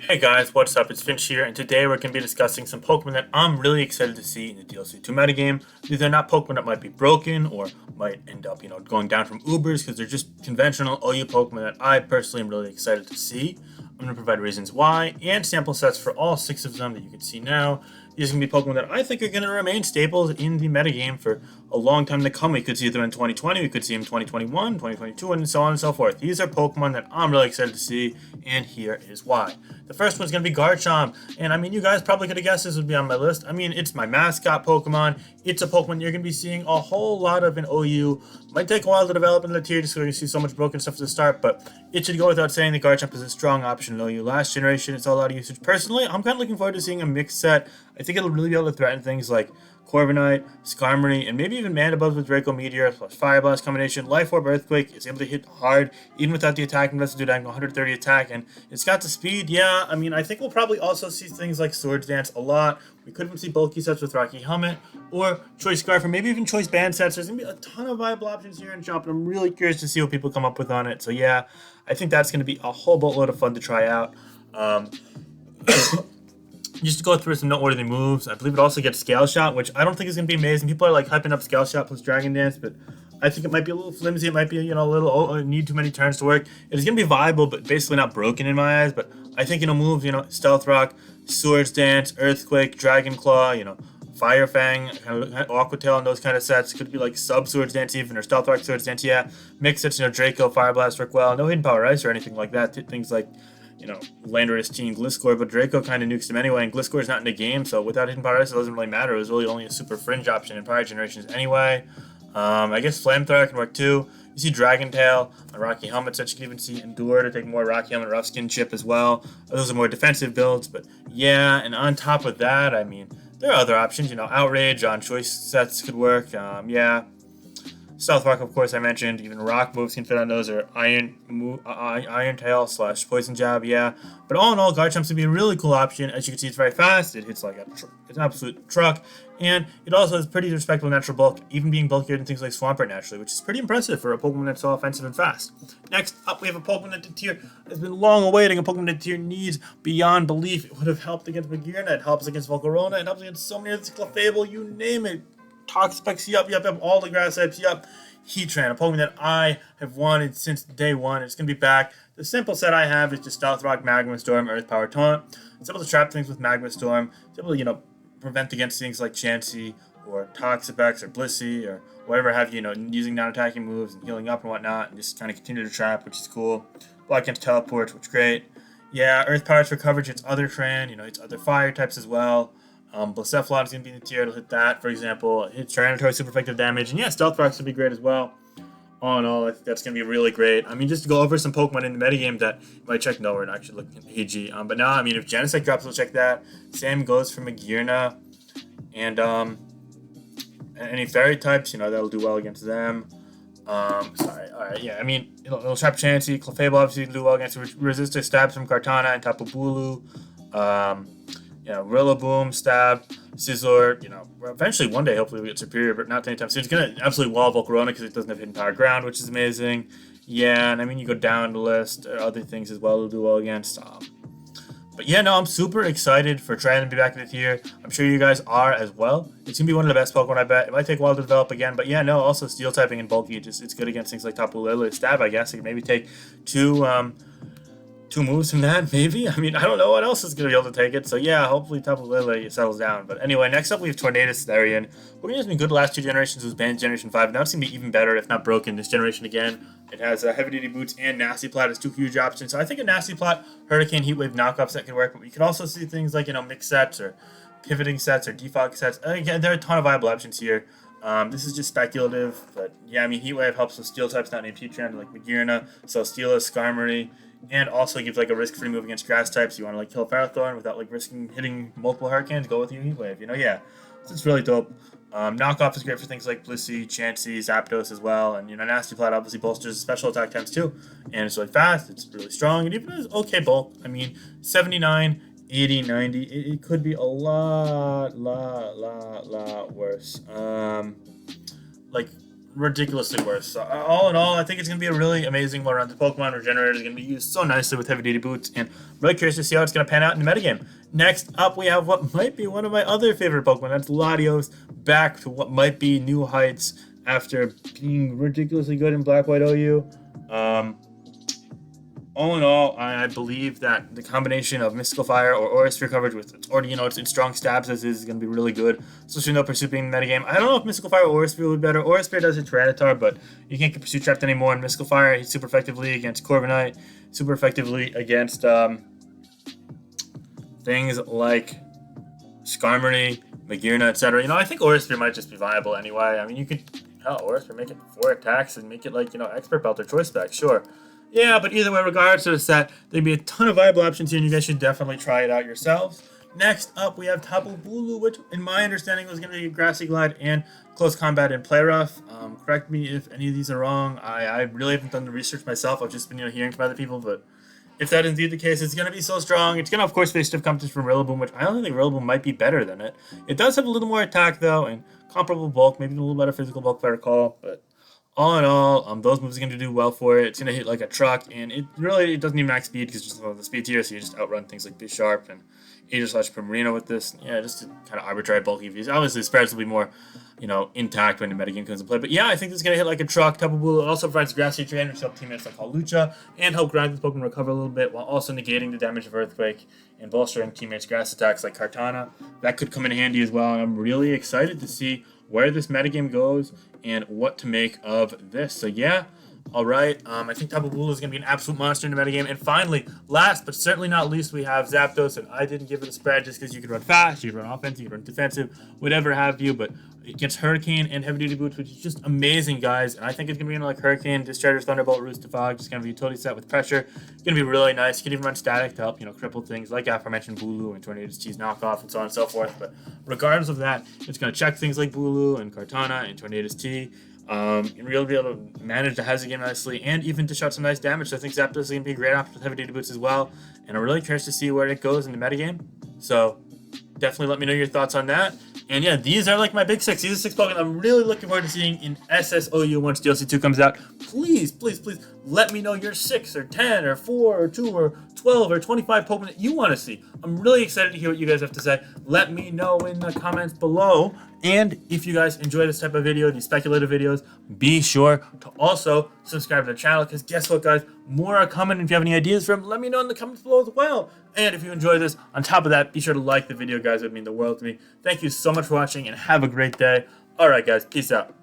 Hey guys, what's up? It's Finch here, and today we're going to be discussing some Pokemon that I'm really excited to see in the DLC2 metagame. These are not Pokemon that might be broken or might end up, going down from Ubers because they're just conventional OU Pokemon that I personally am really excited to see. I'm going to provide reasons why and sample sets for all 6 of them that you can see now. These are going to be Pokemon that I think are going to remain staples in the metagame for a long time to come. We could see them in 2020, we could see them in 2021, 2022, and so on and so forth. These are Pokemon that I'm really excited to see, and here is why. The first one's going to be Garchomp, and I mean, you guys probably could have guessed this would be on my list. I mean, it's my mascot Pokemon. It's a Pokemon you're going to be seeing a whole lot of in OU. Might take a while to develop in the tier just so you see so much broken stuff at the start, but it should go without saying that Garchomp is a strong option in OU. Last generation, it's a lot of usage. Personally, I'm kind of looking forward to seeing a mixed set. I think it'll really be able to threaten things like Corviknight, Skarmory, and maybe even Mandibuzz with Draco Meteor plus Fire Blast combination. Life Orb Earthquake is able to hit hard even without the attack invested to 130 attack, and it's got the speed. Yeah, I mean, I think we'll probably also see things like Swords Dance a lot. We could even see bulky sets with Rocky Helmet or Choice Scarf, or maybe even Choice Band sets. There's gonna be a ton of viable options here in Jump, and I'm really curious to see what people come up with on it. So yeah, I think that's gonna be a whole boatload of fun to try out. Um, just to go through some noteworthy moves, I believe it also gets Scale Shot, which I don't think is going to be amazing. People are like hyping up Scale Shot plus Dragon Dance, but I think it might be a little flimsy. It might be, a little, need too many turns to work. It's going to be viable, but basically not broken in my eyes. But I think it'll move, Stealth Rock, Swords Dance, Earthquake, Dragon Claw, Fire Fang, kind of Aqua Tail, and those kind of sets. Could be like Sub Swords Dance even, or Stealth Rock Swords Dance, yeah. Mix sets, Draco, Fire Blast work well. No Hidden Power Ice or anything like that. Things like Landorus Team Gliscor, but Draco kind of nukes him anyway, and Gliscor's not in the game, so without Hidden Power Ice, it doesn't really matter. It was really only a super fringe option in prior generations anyway. I guess Flamethrower can work too. You see Dragon Tail on Rocky Helmet sets. You can even see Endure to take more Rocky Helmet Rough Skin chip as well. Those are more defensive builds, but yeah, and on top of that, I mean, there are other options. Outrage on choice sets could work. Yeah. Stealth Rock, of course, I mentioned. Even Rock moves can fit on those, or Iron Tail / Poison Jab, yeah. But all in all, Garchomp's gonna be a really cool option. As you can see, it's very fast. It hits like it's an absolute truck, and it also has pretty respectable natural bulk, even being bulkier than things like Swampert naturally, which is pretty impressive for a Pokemon that's so offensive and fast. Next up, we have a Pokemon that the tier has been long awaiting. A Pokemon that the tier needs beyond belief. It would have helped against Magearna. It helps against Volcarona. It helps against so many other Clefable. You name it. Toxapex, yup, all the grass types, yup. Heatran, a Pokemon that I have wanted since day one. It's going to be back. The simple set I have is just Stealth Rock, Magma Storm, Earth Power Taunt. It's able to trap things with Magma Storm. It's able to, prevent against things like Chansey or Toxapex or Blissey or whatever have you, using non-attacking moves and healing up and whatnot, and just kind of continue to trap, which is cool. Block against Teleport, which is great. Yeah, Earth Powers for coverage. It's other Tran, it's other fire types as well. Blacephalon is going to be in the tier. It'll hit that, for example. It hits Tyranitar super effective damage. And yeah, Stealth Rock's going to be great as well. All in all, I think that's going to be really great. I mean, just to go over some Pokemon in the metagame that you might check. No, we're not actually looking at AG. But now, I mean, if Genesect drops, we'll check that. Same goes for Magearna. And any Fairy types, that'll do well against them. Sorry. All right, yeah. I mean, it'll trap Chansey. Clefable obviously will do well against Resistor Stabs from Kartana and Tapu Bulu. Rillaboom, Stab, Scizor, eventually one day hopefully we get Superior, but not anytime soon. It's going to absolutely wall Volcarona because it doesn't have Hidden Power Ground, which is amazing. Yeah, and I mean, you go down the list, other things as well to do well against. But yeah, no, I'm super excited for trying to be back in the tier. I'm sure you guys are as well. It's going to be one of the best Pokemon, I bet. It might take a while to develop again, but yeah, no, also Steel typing and bulky, it's good against things like Tapu Lele, Stab, I guess. It can maybe take two moves from that, maybe? I mean, I don't know what else is going to be able to take it. So, yeah, hopefully Tapu Lele settles down. But anyway, next up we have Tornadus-Therian. Pokemon has been good the last 2 generations. It was banned Generation 5. Now it's going to be even better, if not broken, this generation again. It has heavy-duty boots and Nasty Plat as 2 huge options. So I think a Nasty Plat, Hurricane, Heatwave knockoff set could work. But we could also see things like, mixed sets or pivoting sets or defog sets. Again, there are a ton of viable options here. This is just speculative. But, yeah, I mean, Heatwave helps with Steel types not named Heatran, like Magearna, Celesteela, Skarmory. And also gives like a risk-free move against grass types. You want to like kill Ferrothorn without like risking hitting multiple Hurricanes. Go with your Heatwave. Yeah, so it's really dope. Knockoff is great for things like Blissey, Chansey, Zapdos as well. And Nasty Plat obviously bolsters special attack times too. And it's really fast. It's really strong. And even has okay bulk. I mean, 79, 80, 90. It could be a lot worse. Like ridiculously worse. So all in all, I think it's going to be a really amazing well-rounded Pokemon. Regenerator is going to be used so nicely with heavy-duty boots, and I'm really curious to see how it's going to pan out in the metagame. Next up, we have what might be one of my other favorite Pokemon. That's Latios, back to what might be new heights after being ridiculously good in Black White OU. All in all, I believe that the combination of Mystical Fire or Aura Sphere coverage with its already, its strong stabs as is going to be really good, especially no Pursuit being the metagame. I don't know if Mystical Fire or Aura Sphere would be better. Aura Sphere does hit Tyranitar, but you can't get Pursuit trapped anymore. And Mystical Fire hits super effectively against Corviknight, super effectively against things like Skarmory, Magearna, etc. I think Aura Sphere might just be viable anyway. I mean, you could, Aura Sphere, make it 4 attacks and make it like, Expert Belt or Choice Spec, sure. Yeah, but either way, regardless of the set, there'd be a ton of viable options here, and you guys should definitely try it out yourselves. Next up, we have Tapu Bulu, which, in my understanding, was going to be Grassy Glide and Close Combat and Play Rough. Correct me if any of these are wrong. I really haven't done the research myself. I've just been hearing from other people, but if that is indeed the case, it's going to be so strong. It's going to, of course, face stiff competition from Rillaboom, which I don't think Rillaboom might be better than it. It does have a little more attack, though, and comparable bulk, maybe a little better physical bulk, if I recall, but all in all, those moves are going to do well for it. It's going to hit like a truck, and it doesn't need max speed because it's just the speed tier, so you just outrun things like Bisharp and Aegislash Primarina with this. Yeah, just to kind of arbitrary bulky views. Obviously, spreads will be more, intact when the metagame comes into play. But yeah, I think this is going to hit like a truck. Tapu Bulu also provides Grassy Terrain, which help teammates like Hawlucha, and help grind this Pokemon recover a little bit, while also negating the damage of Earthquake and bolstering teammates' grass attacks like Kartana. That could come in handy as well, and I'm really excited to see where this metagame goes and what to make of this. So yeah, all right. I think Tapu Bulu is going to be an absolute monster in the metagame. And finally, last but certainly not least, we have Zapdos. And I didn't give it a spread just because you could run fast, you could run offensive, you could run defensive, whatever have you. But it gets Hurricane and Heavy Duty Boots, which is just amazing, guys. And I think it's going to be like Hurricane, Discharger, Thunderbolt, Roost to Fog. Just kind of a utility set with pressure. It's going to be really nice. You can even run Static to help, cripple things like aforementioned Bulu and Tornadus-Therian knockoff and so on and so forth. But regardless of that, it's going to check things like Bulu and Kartana and Tornadus-Therian. And really be able to manage the hazard game nicely and even dish out some nice damage. So I think Zapdos is going to be a great option with Heavy Duty Boots as well. And I'm really curious to see where it goes in the metagame. So definitely let me know your thoughts on that. And yeah, these are like my big 6. These are 6 Pokemon I'm really looking forward to seeing in SSOU once DLC2 comes out. Please, please, please let me know your 6 or 10 or 4 or 2 or 12 or 25 Pokemon that you want to see. I'm really excited to hear what you guys have to say. Let me know in the comments below. And if you guys enjoy this type of video, these speculative videos, be sure to also subscribe to the channel, because guess what, guys? More are coming. If you have any ideas for them, let me know in the comments below as well. And if you enjoy this, on top of that, be sure to like the video, guys. It would mean the world to me. Thank you so much for watching, and have a great day. All right, guys. Peace out.